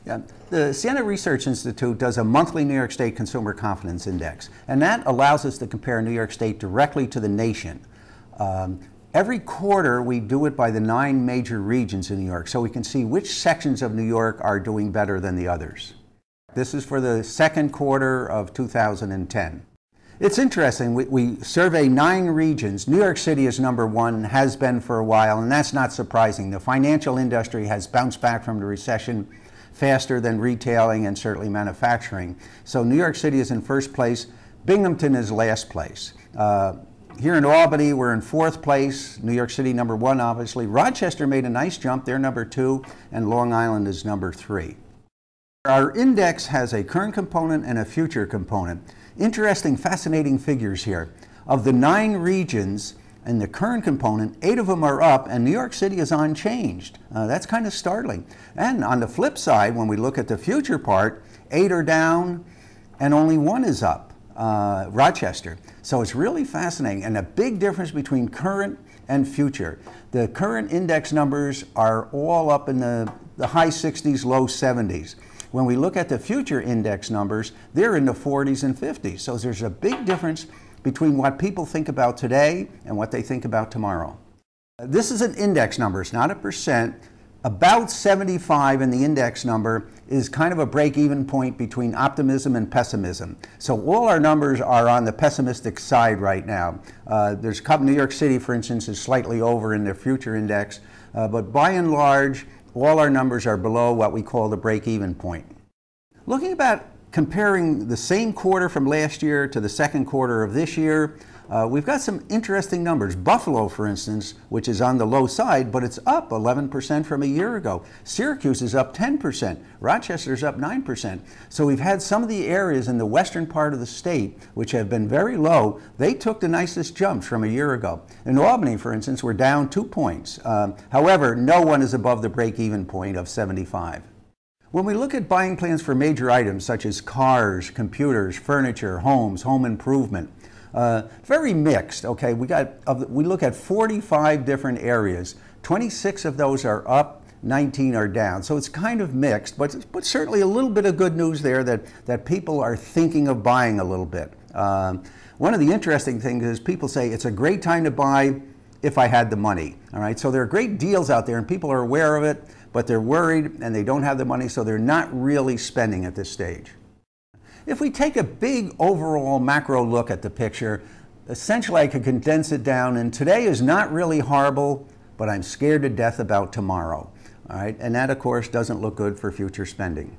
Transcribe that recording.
Yeah. The Siena Research Institute does a monthly New York State Consumer Confidence Index, and that allows us to compare New York State directly to the nation. Every quarter we do it by the 9 major regions in New York, so we can see which sections of New York are doing better than the others. This is for the second quarter of 2010. It's interesting, we survey 9 regions. New York City is number 1, has been for a while, and that's not surprising. The financial industry has bounced back from the recession faster than retailing and certainly manufacturing. So New York City is in first place. Binghamton is last place. Here in Albany, we're in 4th place. New York City, number 1, obviously. Rochester made a nice jump. They're number 2, and Long Island is number 3. Our index has a current component and a future component. Interesting, fascinating figures here. Of the 9 regions in the current component, 8 of them are up, and New York City is unchanged. That's kind of startling. And on the flip side, when we look at the future part, 8 are down, and only 1 is up, Rochester. So it's really fascinating, and a big difference between current and future. The current index numbers are all up in the high 60s, low 70s. When we look at the future index numbers, they're in the 40s and 50s. So there's a big difference between what people think about today and what they think about tomorrow. This is an index number, it's not a percent. About 75 in the index number is kind of a break-even point between optimism and pessimism. So all our numbers are on the pessimistic side right now. There's New York City, for instance, is slightly over in their future index, but by and large, all our numbers are below what we call the break-even point. Looking about comparing the same quarter from last year to the second quarter of this year, we've got some interesting numbers. Buffalo, for instance, which is on the low side, but it's up 11% from a year ago. Syracuse is up 10%. Rochester's up 9%. So we've had some of the areas in the western part of the state, which have been very low, they took the nicest jumps from a year ago. In Albany, for instance, we're down 2 points. However, no one is above the break-even point of 75. When we look at buying plans for major items such as cars, computers, furniture, homes, home improvement, very mixed. Okay, we look at 45 different areas. 26 of those are up, 19 are down. So it's kind of mixed, but certainly a little bit of good news there that people are thinking of buying a little bit. One of the interesting things is people say it's a great time to buy if I had the money. All right, so there are great deals out there and people are aware of it, but they're worried and they don't have the money, so they're not really spending at this stage. If we take a big overall macro look at the picture, essentially I could condense it down, and today is not really horrible, but I'm scared to death about tomorrow. All right, and that of course doesn't look good for future spending.